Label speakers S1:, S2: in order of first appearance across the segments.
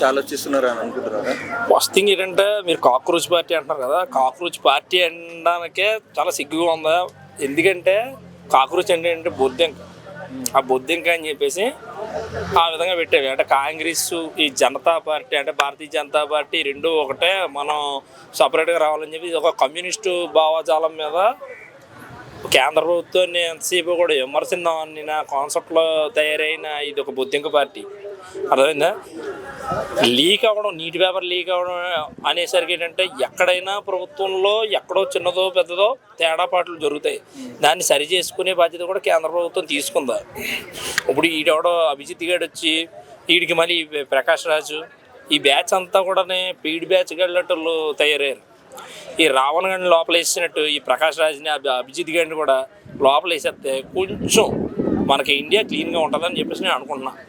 S1: ఆలోచిస్తున్నారు అని అనుకుంటున్నారా?
S2: ఫస్ట్ థింగ్ ఏంటంటే మీరు కాక్రోచ్ పార్టీ అంటున్నారు కదా, కాక్రోచ్ పార్టీ అనడానికే చాలా సిగ్గుగా ఉందా. ఎందుకంటే కాక్రోచ్ అంటే బొద్దింక, ఆ బొద్దింక అని చెప్పేసి ఆ విధంగా పెట్టేవి. అంటే కాంగ్రెస్ ఈ జనతా పార్టీ అంటే భారతీయ జనతా పార్టీ రెండు ఒకటే, మనం సపరేట్గా రావాలని చెప్పి ఇది ఒక కమ్యూనిస్టు భావజాలం మీద కేంద్ర ప్రభుత్వాన్ని ఎంతసేపు కూడా విమర్శిందామని నా కాన్సెప్ట్లో తయారైన ఇది ఒక బొద్దింక పార్టీ. అర్థమైందా? లీక్ అవ్వడం, నీటి పేపర్ లీక్ అవ్వడం అనేసరికి ఏంటంటే ఎక్కడైనా ప్రభుత్వంలో ఎక్కడో చిన్నదో పెద్దదో తేడాపాట్లు జరుగుతాయి. దాన్ని సరి చేసుకునే బాధ్యత కూడా కేంద్ర ప్రభుత్వం తీసుకుందా. ఇప్పుడు ఈడెవడో అభిజిత్ గారు వచ్చి వీడికి మళ్ళీ ప్రకాష్ రాజు ఈ బ్యాచ్ అంతా కూడా పీడి బ్యాచ్ గళ్ళటోళ్ళు తయారయ్యారు. ఈ రావణ్ గారిని లోపల వేసినట్టు ఈ ప్రకాష్ రాజ్ని అభిజిత్ గారిని కూడా లోపల వేసేస్తే కొంచెం మనకి ఇండియా క్లీన్గా ఉంటుందని చెప్పేసి నేను అనుకుంటున్నాను.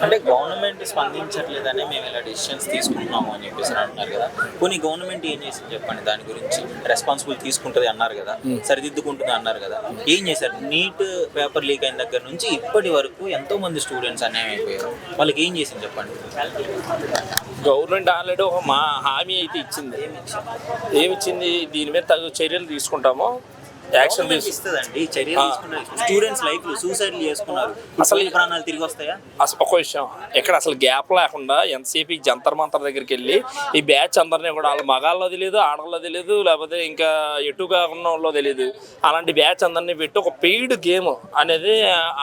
S3: అంటే గవర్నమెంట్ స్పందించట్లేదని మేము ఇలా డెసిషన్స్ తీసుకుంటున్నాము అని చెప్పేసి అంటున్నారు కదా. కొన్ని గవర్నమెంట్ ఏం చేసింది చెప్పండి, దాని గురించి రెస్పాన్సిబుల్ తీసుకుంటుంది అన్నారు కదా, సరిదిద్దుకుంటుంది అన్నారు కదా. ఏం చేశారు? నీట్ పేపర్ లీక్ అయిన దగ్గర నుంచి ఇప్పటి వరకు ఎంతో మంది స్టూడెంట్స్ అన్యాయం అయిపోయారు. వాళ్ళకి ఏం చేసింది చెప్పండి?
S2: గవర్నమెంట్ ఆల్రెడీ ఒక హామీ అయితే ఇచ్చింది. ఏమిచ్చింది? దీని మీద తగు చర్యలు తీసుకుంటాము, యాక్షన్
S3: ఇస్తుందండి. చర్యలు తీసుకున్నారు. స్టూడెంట్స్ లైఫ్ సూసైడ్ చేసుకున్నారు. అసలు ప్రాణాలు తిరిగి వస్తాయా?
S2: అసలు ఒక విషయం, ఎక్కడ అసలు గ్యాప్ లేకుండా ఎంతసేపు జంతర్ మంతర్ దగ్గరికి వెళ్ళి ఈ బ్యాచ్ అందరినీ కూడా వాళ్ళ మగాళ్ళో తెలియదు, ఆడల్లో తెలియదు, లేకపోతే ఇంకా ఎటు కాకుండా వాళ్ళలో తెలియదు, అలాంటి బ్యాచ్ అందరినీ పెట్టి ఒక పెయిడ్ గేమ్ అనేది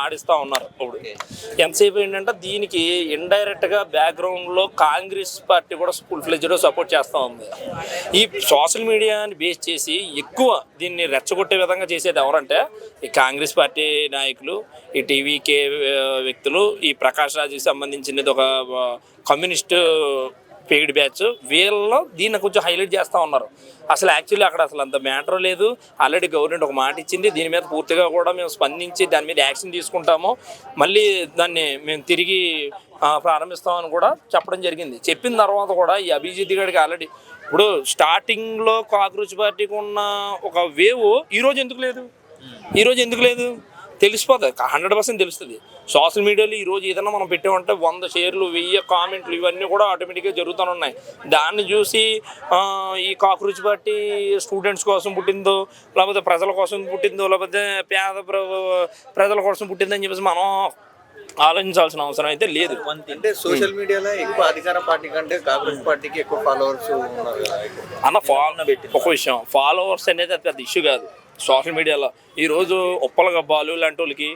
S2: ఆడిస్తూ ఉన్నారు. ఇప్పుడు ఎంతసేపు ఏంటంటే దీనికి ఇండైరెక్ట్గా బ్యాక్గ్రౌండ్లో కాంగ్రెస్ పార్టీ కూడా ఫుల్ ఫ్లెడ్జ్డ్గా సపోర్ట్ చేస్తూ ఉంది. ఈ సోషల్ మీడియాని బేస్ చేసి ఎక్కువ దీన్ని రెచ్చగొట్టే విధంగా చేసేది ఎవరంటే ఈ కాంగ్రెస్ పార్టీ నాయకులు, ఈ టీవీకే వ్యక్తులు, ఈ ప్రకాష్ రాజుకి సంబంధించినది ఒక కమ్యూనిస్టు పెయిడ్ బ్యాచ్. వీళ్ళలో దీన్ని కొంచెం హైలైట్ చేస్తూ ఉన్నారు. అసలు యాక్చువల్లీ అక్కడ అసలు అంత మ్యాటర్ లేదు. ఆల్రెడీ గవర్నమెంట్ ఒక మాట ఇచ్చింది, దీని మీద పూర్తిగా కూడా మేము స్పందించి దాని మీద యాక్షన్ తీసుకుంటాము, మళ్ళీ దాన్ని మేము తిరిగి ప్రారంభిస్తామని కూడా చెప్పడం జరిగింది. చెప్పిన తర్వాత కూడా ఈ అభిజిత్ గారికి ఆల్రెడీ ఇప్పుడు స్టార్టింగ్లో కాక్రోచ్ పార్టీకి ఉన్న ఒక వేవ్ ఈరోజు ఎందుకు లేదు తెలిసిపోతుంది. 100% తెలుస్తుంది. సోషల్ మీడియాలో ఈరోజు ఏదైనా మనం పెట్టామంటే 100 షేర్లు 1000 కామెంట్లు ఇవన్నీ కూడా ఆటోమేటిక్గా జరుగుతూనే ఉన్నాయి. దాన్ని చూసి ఈ కాక్రోచ్ పార్టీ స్టూడెంట్స్ కోసం పుట్టిందో, లేకపోతే ప్రజల కోసం పుట్టిందో, లేకపోతే పేద ప్రజల కోసం పుట్టిందని చెప్పేసి మనం ఆలోచించాల్సిన అవసరం అయితే లేదు.
S1: అంటే సోషల్ మీడియాలో ఎక్కువ అధికార పార్టీ కంటే కాంగ్రెస్ పార్టీకి ఎక్కువ ఫాలోవర్స్ ఉన్నారు
S2: అన్న. ఒక విషయం, ఫాలోవర్స్ అనేది అది పెద్ద ఇష్యూ కాదు సోషల్ మీడియాలో. ఈరోజు ఉప్పల గబ్బాలు లాంటి వాళ్ళకి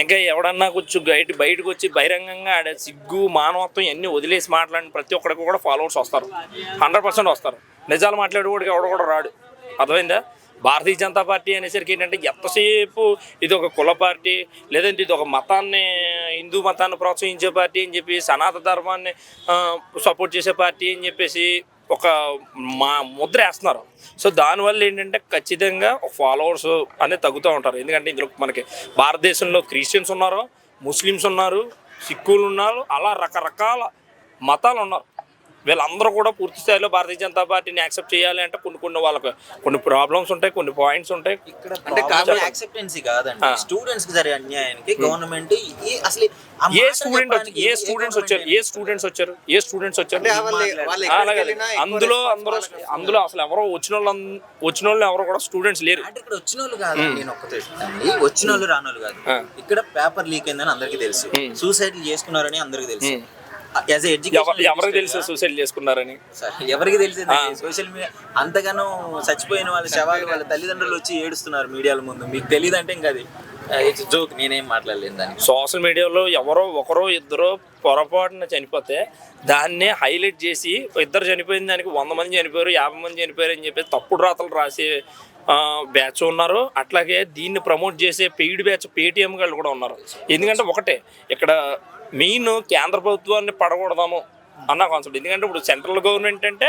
S2: ఇంకా ఎవడన్నా కొంచెం బయటకు వచ్చి బహిరంగంగా ఆడే సిగ్గు మానవత్వం ఇవన్నీ వదిలేసి మాట్లాడిన ప్రతి ఒక్కడికి కూడా ఫాలోవర్స్ వస్తారు. 100% వస్తారు. నిజాలు మాట్లాడేవాడికి ఎవడ కూడా రాడు. అర్థమైందా? భారతీయ జనతా పార్టీ అనేసరికి ఏంటంటే ఎంతసేపు ఇది ఒక కుల పార్టీ, లేదంటే ఇది ఒక మతాన్ని, హిందూ మతాన్ని ప్రోత్సహించే పార్టీ అని చెప్పి, సనాతన ధర్మాన్ని సపోర్ట్ చేసే పార్టీ అని చెప్పేసి ఒక ముద్ర వేస్తున్నారు. సో దానివల్ల ఏంటంటే ఖచ్చితంగా ఫాలోవర్స్ అనేది తగ్గుతూ ఉంటారు. ఎందుకంటే ఇందులో మనకి భారతదేశంలో క్రిస్టియన్స్ ఉన్నారు, ముస్లిమ్స్ ఉన్నారు, సిక్కులు ఉన్నారు, అలా రకరకాల మతాలు ఉన్నారు. వీళ్ళందరూ కూడా పూర్తి స్థాయిలో భారతీయ జనతా పార్టీని యాక్సెప్ట్ చేయాలి అంటే కొన్ని వాళ్ళకి కొన్ని ప్రాబ్లమ్స్ ఉంటాయి, కొన్ని పాయింట్స్ ఉంటాయి.
S3: ఇక్కడ అంటే యాక్సెప్టెన్సీ కాదండి, స్టూడెంట్స్ కి జరిగే అన్యాయానికి గవర్నమెంట్ అసలు
S2: ఏ స్టూడెంట్స్ వచ్చారు అందులో అసలు ఎవరో వచ్చిన వాళ్ళు ఎవరో కూడా స్టూడెంట్స్ లేరు.
S3: అంటే ఇక్కడ వచ్చిన వాళ్ళు కాదు, నేను ఒక్కటే వచ్చిన వాళ్ళు రానోళ్ళు కాదు. ఇక్కడ పేపర్ లీక్ అయిందని అందరికీ తెలుసు, సూసైడ్ చేసుకున్నారని అందరికీ తెలుసు.
S2: ఎవరికి తెలుసు సూసైడ్ చేసుకున్నారని?
S3: ఎవరికి తెలిసింది? సోషల్ మీడియా అంతగానో చచ్చిపోయిన వాళ్ళ శవాలు వాళ్ళ తల్లిదండ్రులు వచ్చి ఏడుస్తున్నారు మీడియాల ముందు. మీకు తెలియదు అంటే ఇంకా అది జోక్, నేనేం మాట్లాడలేదు దాన్ని.
S2: సోషల్ మీడియాలో ఎవరో ఒకరో ఇద్దరు పొరపాటున చనిపోతే దాన్నే హైలైట్ చేసి ఇద్దరు చనిపోయిన దానికి 100 మంది చనిపోయారు, 50 మంది చనిపోయారు అని చెప్పేసి తప్పుడు రాతలు రాసే బ్యాచ్ ఉన్నారు. అట్లాగే దీన్ని ప్రమోట్ చేసే పెయిడ్ బ్యాచ్ పేటీఎం వాళ్ళు కూడా ఉన్నారు. ఎందుకంటే ఒకటే ఇక్కడ మెయిన్ కేంద్ర ప్రభుత్వాన్ని పడకూడదాము అన్న కాన్సెప్ట్. ఎందుకంటే ఇప్పుడు సెంట్రల్ గవర్నమెంట్ అంటే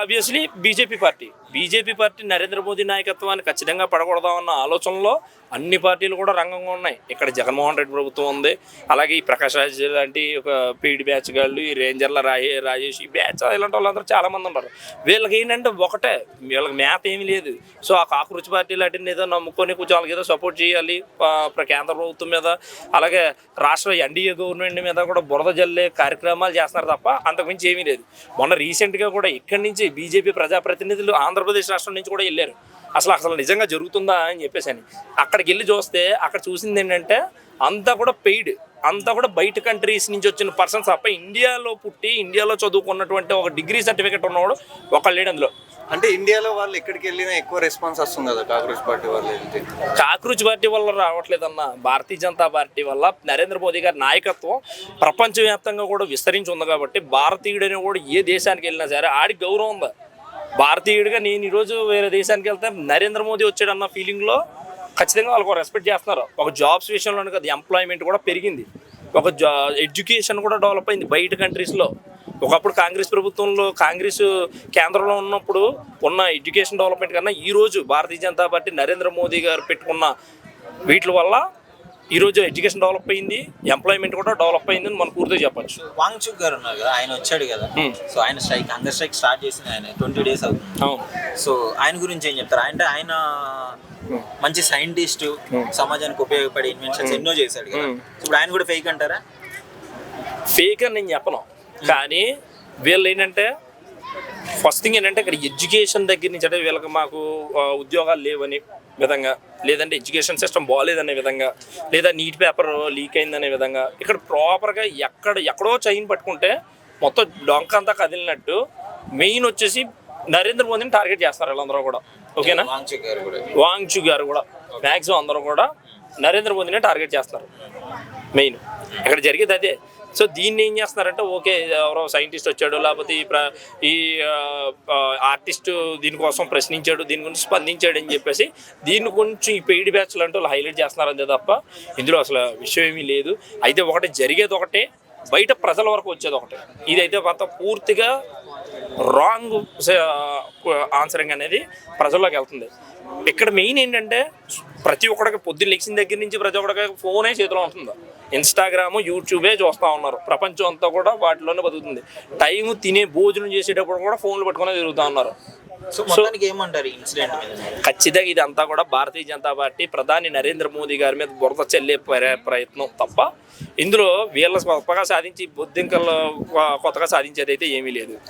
S2: obviously BJP party, BJP party Narendra Modi నాయకత్వాన్ని ఖచ్చితంగా పడకూడదామన్న ఆలోచనలో అన్ని పార్టీలు కూడా రంగంగా ఉన్నాయి. ఇక్కడ జగన్మోహన్ రెడ్డి ప్రభుత్వం ఉంది, అలాగే ఈ ప్రకాష్ రాజ్ లాంటి ఒక పీడి బ్యాచ్ గాళ్ళు, ఈ రేంజర్ల రాజేష్ ఈ బ్యాచ్ ఇలాంటి వాళ్ళందరూ చాలామంది ఉన్నారు. వీళ్ళకి ఏంటంటే ఒకటే, వీళ్ళకి మ్యాప్ ఏమీ లేదు. సో ఆ కాకృతి పార్టీ లాంటిని ఏదో నమ్ముకొని కొంచెం వాళ్ళకి ఏదో సపోర్ట్ చేయాలి కేంద్ర ప్రభుత్వం మీద, అలాగే రాష్ట్ర ఎన్డీఏ గవర్నమెంట్ మీద కూడా బురద జల్లే కార్యక్రమాలు చేస్తున్నారు తప్ప అంతకుమించి ఏమీ లేదు. మొన్న రీసెంట్గా కూడా ఇక్కడి నుంచి బీజేపీ ప్రజాప్రతినిధులు ఆంధ్రప్రదేశ్ రాష్ట్రం నుంచి కూడా వెళ్ళారు. అసలు నిజంగా జరుగుతుందా అని చెప్పేసి అని అక్కడికి వెళ్ళి చూస్తే అక్కడ చూసింది ఏంటంటే అంతా కూడా పెయిడ్, అంతా కూడా బయట కంట్రీస్ నుంచి వచ్చిన పర్సన్స్ తప్ప ఇండియాలో పుట్టి ఇండియాలో చదువుకున్నటువంటి ఒక డిగ్రీ సర్టిఫికేట్ ఉన్నవాడు ఒకళ్ళు లేడు అందులో.
S1: అంటే ఇండియాలో వాళ్ళు ఎక్కడికి వెళ్ళినా ఎక్కువ రెస్పాన్స్ వస్తుంది కదా కాంగ్రెస్ పార్టీ వాళ్ళు వెళ్తే.
S2: కాకృతి పార్టీ వల్ల రావట్లేదన్న, భారతీయ జనతా పార్టీ వల్ల నరేంద్ర మోదీ గారి నాయకత్వం ప్రపంచవ్యాప్తంగా కూడా విస్తరించి ఉంది కాబట్టి భారతీయుడని కూడా ఏ దేశానికి వెళ్ళినా సరే ఆడికి గౌరవం ఉంది. భారతీయుడిగా నేను ఈరోజు వేరే దేశానికి వెళ్తే నరేంద్ర మోదీ వచ్చాడన్న ఫీలింగ్లో ఖచ్చితంగా వాళ్ళకు రెస్పెక్ట్ చేస్తున్నారు. ఒక జాబ్స్ విషయంలోనే కదా, ఎంప్లాయ్మెంట్ కూడా పెరిగింది, ఒక ఎడ్యుకేషన్ కూడా డెవలప్ అయింది బయట కంట్రీస్లో. ఒకప్పుడు కాంగ్రెస్ ప్రభుత్వంలో కాంగ్రెస్ కేంద్రంలో ఉన్నప్పుడు ఉన్న ఎడ్యుకేషన్ డెవలప్మెంట్ కన్నా ఈరోజు భారతీయ జనతా పార్టీ నరేంద్ర మోదీ గారు పెట్టుకున్న వీటి వల్ల ఈరోజు ఎడ్యుకేషన్ డెవలప్ అయింది, ఎంప్లాయ్మెంట్ కూడా డెవలప్ అయింది అని మనం పూర్తిగా చెప్పచ్చు.
S3: వాంగ్చుక్ గారు ఉన్నారు కదా, ఆయన వచ్చాడు కదా, సో ఆయన హంగర్ స్ట్రైక్ స్టార్ట్ చేసింది ఆయన 20 days అవుతుంది. సో ఆయన గురించి ఏం చెప్తారు? అంటే ఆయన మంచి సైంటిస్ట్, సమాజానికి ఉపయోగపడే ఇన్వెన్షన్స్ ఎన్నో చేశాడు కదా, ఇప్పుడు ఆయన కూడా ఫేక్ అంటారా?
S2: ఫేక్ అని నేను చెప్పను, కానీ వీళ్ళు ఏంటంటే ఫస్ట్ థింగ్ ఏంటంటే ఇక్కడ ఎడ్యుకేషన్ దగ్గర నుంచి అంటే వీళ్ళకి మాకు ఉద్యోగాలు లేవని విధంగా, లేదంటే ఎడ్యుకేషన్ సిస్టమ్ బాగాలేదనే విధంగా, లేదా నీట్ పేపర్ లీక్ అయిందనే విధంగా, ఇక్కడ ప్రాపర్గా ఎక్కడో చైన్ పట్టుకుంటే మొత్తం డొంక అంతా కదిలినట్టు మెయిన్ వచ్చేసి నరేంద్ర మోదీని టార్గెట్ చేస్తారు వీళ్ళందరూ కూడా. ఓకేనా? వాంగ్చుక్ గారు కూడా మ్యాక్సిమం అందరూ కూడా నరేంద్ర మోదీనే టార్గెట్ చేస్తారు. మెయిన్ ఇక్కడ జరిగేది అదే. సో దీన్ని ఏం చేస్తున్నారంటే ఓకే ఎవరో సైంటిస్ట్ వచ్చాడు, లేకపోతే ఈ ఆర్టిస్ట్ దీనికోసం ప్రశ్నించాడు, దీని గురించి స్పందించాడు అని చెప్పేసి దీన్ని కొంచెం ఈ పెయిడ్ బ్యాచ్లు అంటే వాళ్ళు హైలైట్ చేస్తున్నారు అంతే తప్ప ఇందులో అసలు విషయం ఏమీ లేదు. అయితే ఒకటి జరిగేది ఒకటే, బయట ప్రజల వరకు వచ్చేది ఒకటే. ఇదైతే మొత్తం పూర్తిగా రాంగ్ ఆన్సరింగ్ అనేది ప్రజల్లోకి వెళ్తుంది. ఇక్కడ మెయిన్ ఏంటంటే ప్రతి ఒక్కడికి పొద్దున్న లెక్సిన దగ్గర నుంచి ప్రతి ఒక్కడికి ఫోనే చేతిలో ఉంటుంది. ఇన్స్టాగ్రాము, యూట్యూబే చూస్తూ ఉన్నారు. ప్రపంచం అంతా కూడా వాటిలోనే బతుకుతుంది. టైం తినే భోజనం చేసేటప్పుడు కూడా ఫోన్లు పట్టుకునే తిరుగుతూ ఉన్నారు.
S3: సో మొత్తానికి ఏమంటారు ఈ ఇన్సిడెంట్ మీద?
S2: ఖచ్చితంగా ఇదంతా కూడా భారతీయ జనతా పార్టీ ప్రధాని నరేంద్ర మోదీ గారి మీద బురద చెల్లే ప్రయత్నం తప్ప ఇందులో వీళ్ళ గొప్పగా సాధించి బొద్దింకల్లో కొత్తగా సాధించేది అయితే ఏమీ లేదు.